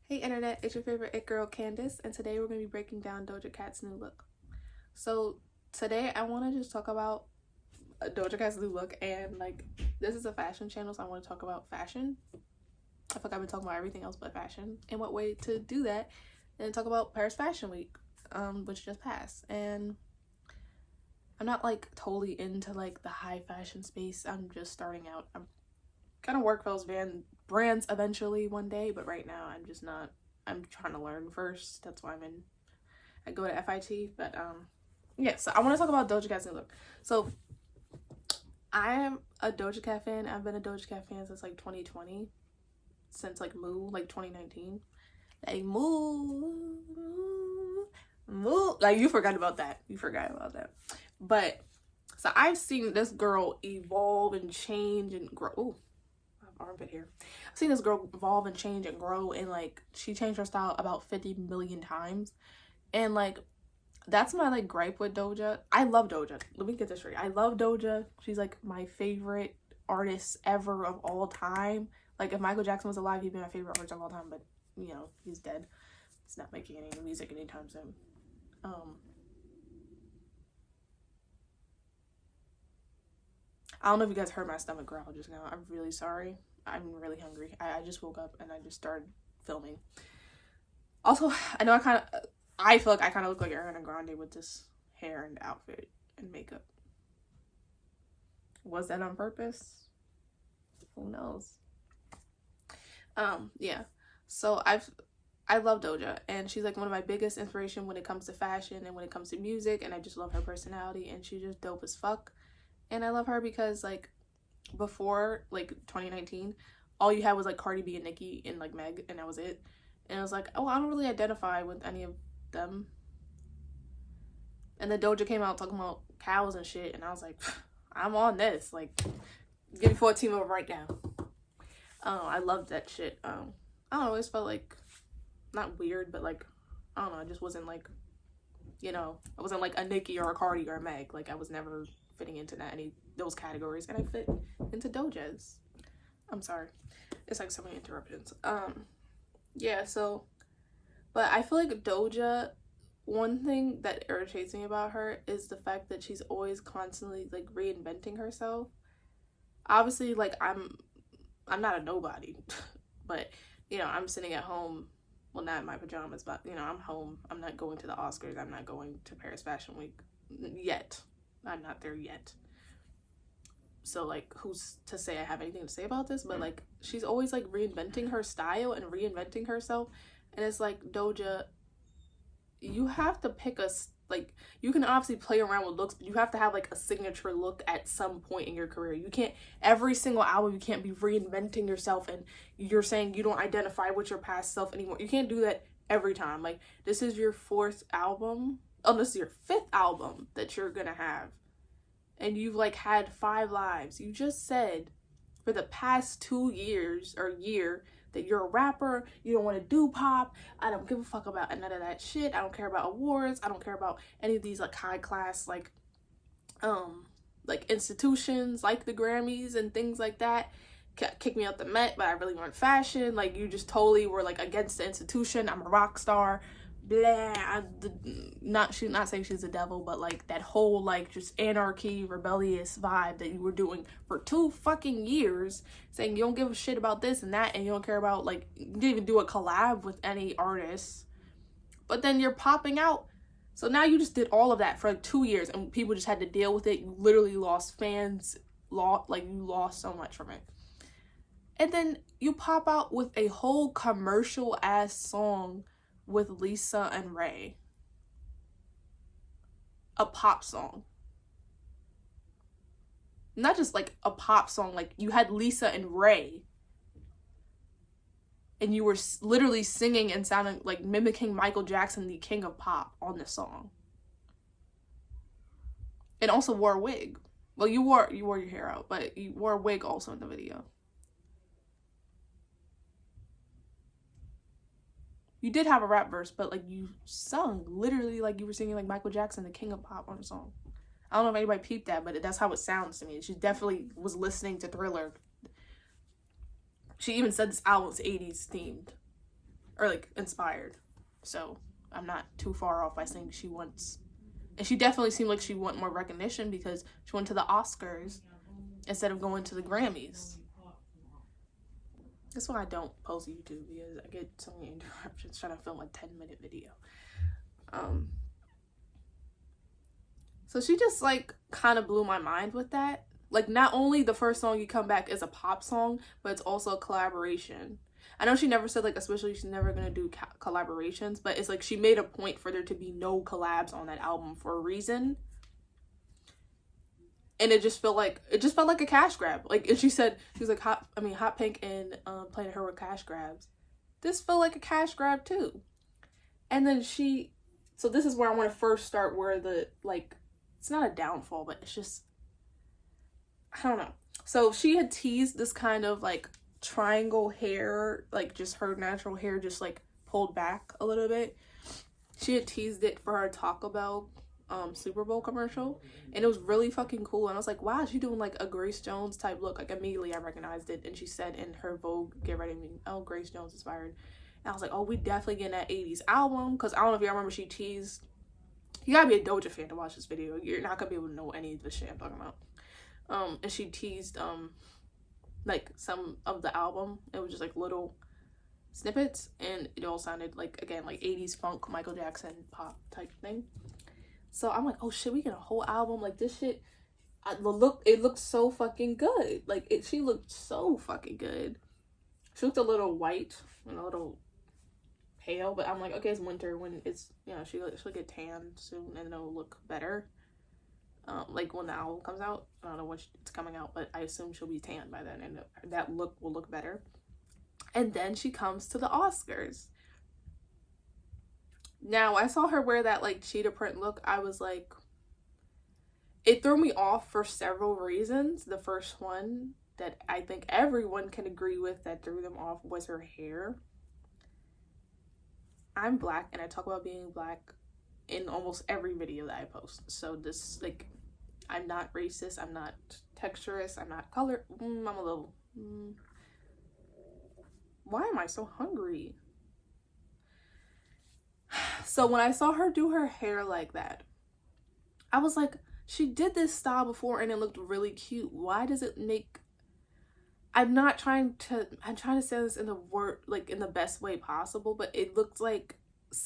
Hey internet, it's your favorite it girl Candace, and today we're going to be breaking down Doja Cat's new look. So today I want to just talk about Doja Cat's new look, and like this is a fashion channel, so I want to talk about fashion. I feel like I've been talking about everything else but fashion, and what way to do that, and talk about Paris Fashion Week, which just passed. And I'm not like totally into like the high fashion space. I'm just starting out. I'm gonna work for those brands eventually one day, but right now I'm just not. I'm trying to learn first. That's why I go to FIT. But yeah, so I want to talk about Doja Cat's new look. So I am a Doja Cat fan. I've been a Doja Cat fan since like 2020, since like Moo, like 2019. Like Moo, like you forgot about that. But so I've seen this girl evolve and change and grow. Ooh, armpit here. I've seen this girl evolve and change and grow, and like she changed her style about 50 million times. And like that's my like gripe with Doja. I love Doja. Let me get this straight. I love Doja. She's like my favorite artist ever of all time. Like if Michael Jackson was alive, he'd be my favorite artist of all time, but you know, he's dead. He's not making any music anytime soon. I don't know if you guys heard my stomach growl just now. I'm really sorry. I'm really hungry. I just woke up and I just started filming. Also, I feel like I kind of look like Ariana Grande with this hair and outfit and makeup. Was that on purpose? Who knows? Yeah. So I love Doja, and she's like one of my biggest inspiration when it comes to fashion and when it comes to music, and I just love her personality, and she's just dope as fuck. And I love her because like before like 2019, all you had was like Cardi B and Nicki and like Meg, and that was it. And I was like, oh, I don't really identify with any of them. And then Doja came out talking about cows and shit, and I was like, I'm on this. Like, give me 14 over right now. I loved that shit. I don't know, I always felt like not weird, but like I don't know, I just wasn't like, you know, I wasn't like a Nicki or a Cardi or a Meg. Like I was never fitting into any those categories, and I fit into Doja's. I'm sorry, it's like so many interruptions. Yeah, so but I feel like Doja, one thing that irritates me about her is the fact that she's always constantly like reinventing herself. Obviously, like I'm not a nobody, but you know, I'm sitting at home, well, not in my pajamas, but you know, I'm home. I'm not going to the Oscars. I'm not going to Paris Fashion Week yet. I'm not there yet. So like who's to say I have anything to say about this? But like she's always like reinventing her style and reinventing herself, and it's like, Doja, you have to pick like, you can obviously play around with looks, but you have to have like a signature look at some point in your career. You can't, every single album, you can't be reinventing yourself and you're saying you don't identify with your past self anymore. You can't do that every time. Like, this is your fourth album. Oh, this is your fifth album that you're gonna have. And you've like had 5 lives. You just said for the past 2 years or year that you're a rapper, you don't want to do pop. I don't give a fuck about none of that shit. I don't care about awards. I don't care about any of these like high class like institutions like the Grammys and things like that. Kick me out the Met, but I really want fashion. Like, you just totally were like against the institution. I'm a rock star. Blah. Not saying she's the devil, but like that whole like just anarchy, rebellious vibe that you were doing for 2 fucking years, saying you don't give a shit about this and that, and you don't care about, like, you didn't even do a collab with any artists, but then you're popping out. So now you just did all of that for like 2 years, and people just had to deal with it. You literally lost fans, you lost so much from it. And then you pop out with a whole commercial ass song with Lisa and Ray. A pop song. Not just like a pop song, like you had Lisa and Ray. And you were literally singing and sounding like mimicking Michael Jackson, the king of pop, on this song. And also wore a wig. Well, you wore your hair out, but you wore a wig also in the video. You did have a rap verse, but like you sung literally like you were singing like Michael Jackson, the king of pop, on a song. I don't know if anybody peeped that, but that's how it sounds to me. She definitely was listening to Thriller. She even said this album's 80s themed. or like inspired. So I'm not too far off by saying she wants, and she definitely seemed like she want more recognition because she went to the Oscars instead of going to the Grammys. That's why I don't post YouTube, because I get so many interruptions trying to film a 10-minute video. So she just like kind of blew my mind with that. Like, not only the first song You Come Back is a pop song, but it's also a collaboration. I know she never said like especially she's never gonna do collaborations, but it's like she made a point for there to be no collabs on that album for a reason. And it just felt like a cash grab. Like, and she was like Hot Pink and Planet Her with cash grabs. This felt like a cash grab too. And then so this is where I want to first start, where the like, it's not a downfall, but it's just, I don't know. So she had teased this kind of like triangle hair, like just her natural hair just like pulled back a little bit. She had teased it for her Taco Bell Super Bowl commercial, and it was really fucking cool. And I was like, wow, she's doing like a Grace Jones type look. Like, immediately I recognized it. And she said in her Vogue Get Ready Me, oh, Grace Jones inspired. And I was like, oh, we definitely getting that 80s album, because I don't know if y'all remember, she teased, you gotta be a Doja fan to watch this video, you're not gonna be able to know any of the shit I'm talking about. And she teased like some of the album. It was just like little snippets, and it all sounded like, again, like 80s funk, Michael Jackson pop type thing. So I'm like, oh shit, we get a whole album. Like, this shit, it looked so fucking good. Like, she looked so fucking good. She looked a little white and a little pale, but I'm like, okay, it's winter, when it's, you know, she'll get tan soon and it'll look better. Like when the album comes out. I don't know when it's coming out, but I assume she'll be tan by then, and that look will look better. And then she comes to the Oscars. Now, I saw her wear that like cheetah print look. I was like, it threw me off for several reasons. The first one that I think everyone can agree with that threw them off was her hair. I'm black, and I talk about being black in almost every video that I post. So this, like, I'm not racist, I'm not texturist, I'm not color. I'm a little. Why am I so hungry? So when I saw her do her hair like that, I was like, she did this style before and it looked really cute. Why does it make... I'm trying to say this in the best way possible, but it looked like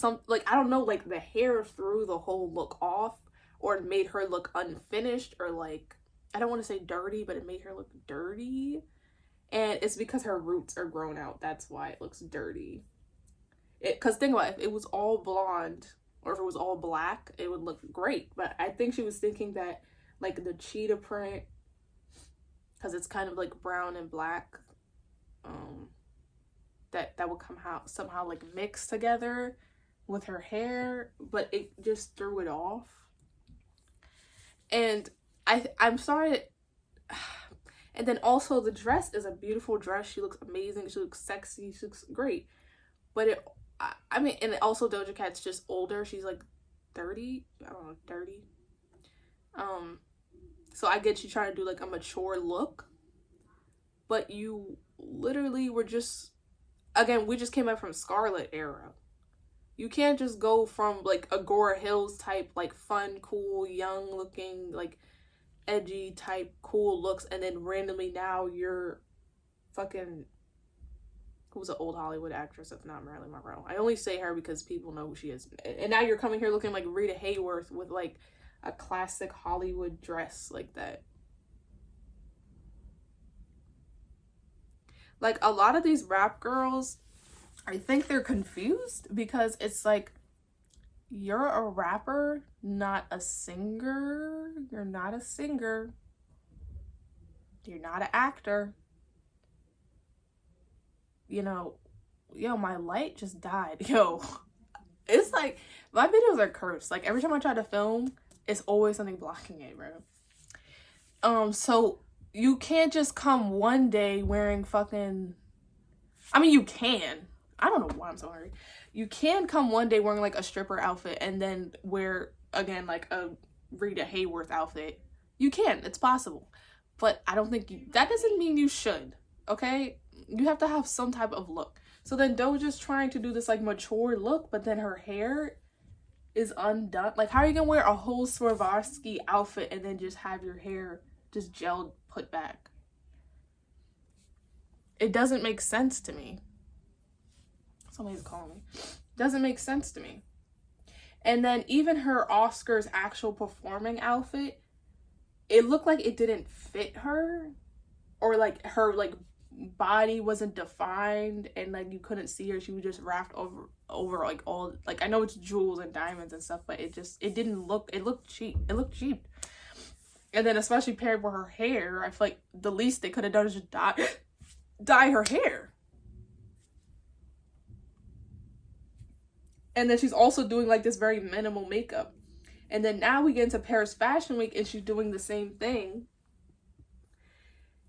I don't know, like the hair threw the whole look off, or it made her look unfinished, or like, I don't want to say dirty, but it made her look dirty. And it's because her roots are grown out. That's why it looks dirty. Because think about it, if it was all blonde or if it was all black, it would look great. But I think she was thinking that like the cheetah print, because it's kind of like brown and black, that would somehow like mix together with her hair, but it just threw it off. And I'm sorry. And then also the dress is a beautiful dress. She looks amazing. She looks sexy. She looks great. But and also Doja Cat's just older. She's like 30. I don't know, 30. So I get you trying to do like a mature look. But you literally were just, again, we just came back from Scarlet era. You can't just go from like Agora Hills type, like fun, cool, young looking, like edgy type cool looks, and then randomly now you're fucking, who's an old Hollywood actress that's not Marilyn Monroe. I only say her because people know who she is. And now you're coming here looking like Rita Hayworth with like a classic Hollywood dress like that. Like, a lot of these rap girls, I think they're confused, because it's like, you're a rapper, not a singer. You're not a singer. You're not an actor. You know, yo, my light just died. Yo, it's like, my videos are cursed. Like, every time I try to film, it's always something blocking it, bro. So you can't just come one day wearing fucking, I mean, you can. I don't know why I'm so hungry. You can come one day wearing like a stripper outfit and then wear, again, like a Rita Hayworth outfit. You can. It's possible. But I don't think that doesn't mean you should, okay? You have to have some type of look. So then Doja's trying to do this like mature look, but then her hair is undone. Like, how are you gonna wear a whole Swarovski outfit and then just have your hair just gelled put back? It doesn't make sense to me. Somebody's calling me. Doesn't make sense to me. And then even her Oscars actual performing outfit, it looked like it didn't fit her, or like her like body wasn't defined and like you couldn't see her. She was just wrapped over like all, like, I know it's jewels and diamonds and stuff, but it looked cheap. And then especially paired with her hair, I feel like the least they could have done is just dye her hair. And then she's also doing like this very minimal makeup. And then now we get into Paris Fashion Week and she's doing the same thing.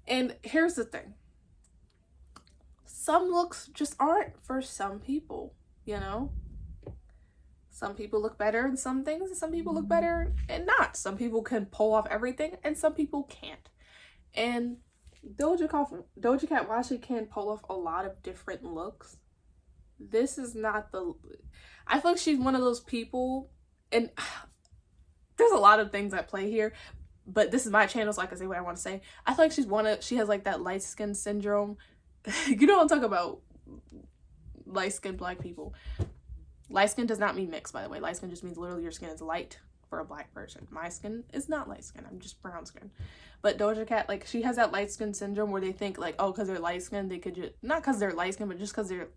And here's the thing. Some looks just aren't for some people, you know? Some people look better in some things and some people look better and not. Some people can pull off everything and some people can't. And Doja Cat, while she can pull off a lot of different looks, this is not the... I feel like she's one of those people, and there's a lot of things at play here, but this is my channel, so I can say what I want to say. I feel like she has like that light skin syndrome. You know what I'm talking about? Light skinned black people. Light skin does not mean mixed, by the way. Light skin just means literally your skin is light for a black person. My skin is not light skin. I'm just brown skin. But Doja Cat, like, she has that light skin syndrome where they think like, oh, because they're light skinned, they could just, not because they're light skinned, but just because they're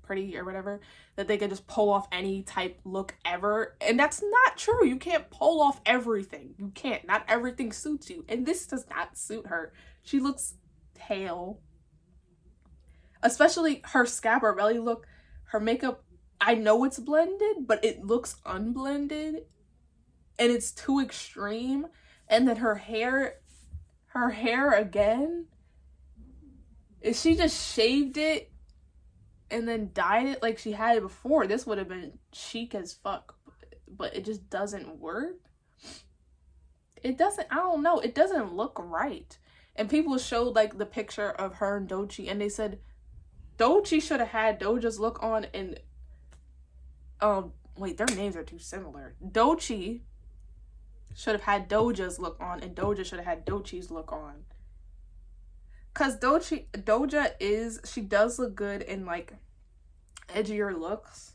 pretty or whatever, that they could just pull off any type look ever. And that's not true. You can't pull off everything. You can't. Not everything suits you. And this does not suit her. She looks pale. Especially her Schiaparelli look. Her makeup, I know it's blended, but it looks unblended. And it's too extreme. And then her hair again, if she just shaved it and then dyed it like she had it before, this would have been chic as fuck. But it just doesn't work. It doesn't, I don't know, it doesn't look right. And people showed like the picture of her and Doechii, and they said Doechii should have had Doja's look on, and wait, their names are too similar. Doechii should have had Doja's look on, and Doja should have had Doechii's look on. Cause Doja she does look good in like edgier looks.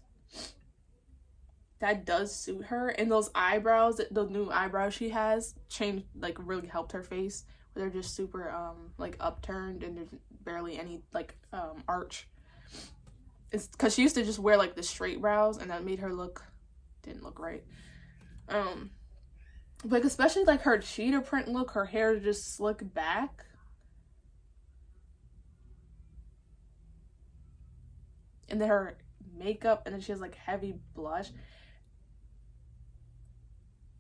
That does suit her. And those eyebrows, the new eyebrows she has, changed, like, really helped her face. Where they're just super like upturned and there's barely any like arch. It's because she used to just wear like the straight brows, and that made her didn't look right. But especially like her cheetah print look, her hair just slicked back. And then her makeup, and then she has like heavy blush.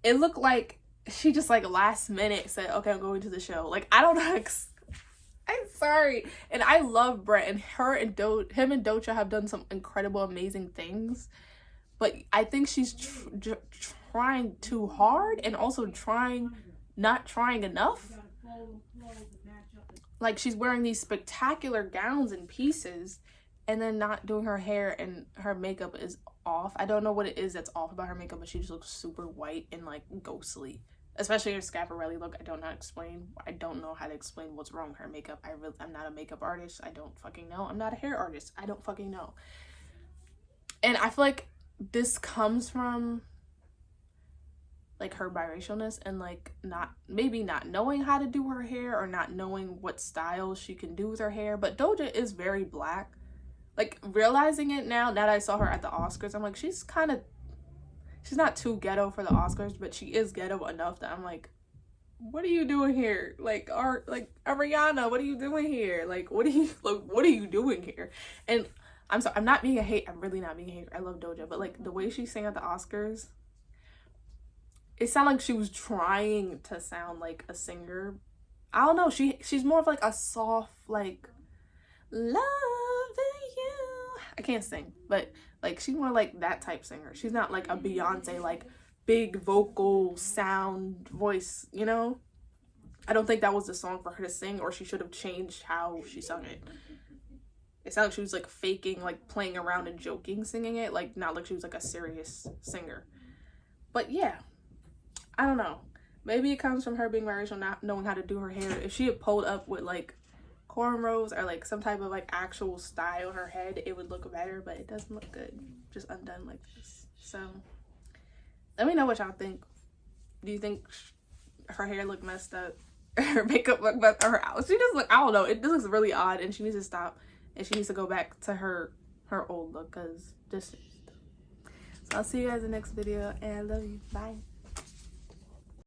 It looked like she just like last minute said, okay, I'm going to the show. Like, I don't know. I'm sorry. And I love Brett, and him and Doja have done some incredible, amazing things. But I think she's trying too hard, and also not trying enough. Like, she's wearing these spectacular gowns and pieces, and then not doing her hair, and her makeup is off. I don't know what it is that's off about her makeup, but she just looks super white and like ghostly. Especially her Schiaparelli look. I don't know how to explain what's wrong with her makeup. I'm not a makeup artist. I don't fucking know. I'm not a hair artist. I don't fucking know. And I feel like this comes from like her biracialness, and like maybe not knowing how to do her hair, or not knowing what styles she can do with her hair. But Doja is very black. Like, realizing it now that I saw her at the Oscars, I'm like, she's not too ghetto for the Oscars, but she is ghetto enough that I'm like, what are you doing here? Like, Ariana, what are you doing here? Like, what are you doing here? And I'm sorry, I'm really not being a hater. I love Doja, but like the way she sang at the Oscars, it sounded like she was trying to sound like a singer. I don't know. She's more of like a soft, like, loving you. I can't sing, but like she's more like that type singer. She's not like a Beyonce, like big vocal sound voice, you know? I don't think that was the song for her to sing, or she should have changed how she sung it. it sounded like she was like faking, like playing around and joking singing it, like not like she was like a serious singer. But yeah, I don't know, maybe it comes from her being biracial, not knowing how to do her hair. If she had pulled up with like cornrows or like some type of like actual style in her head, it would look better, but it doesn't look good just undone like this. So let me know what y'all think. Do you think her hair looked messed up? Her makeup looked messed up? Her outfit, she just look, I don't know, it looks really odd, and she needs to stop, and she needs to go back to her old look, because this. So I'll see you guys in the next video, and I love you. Bye.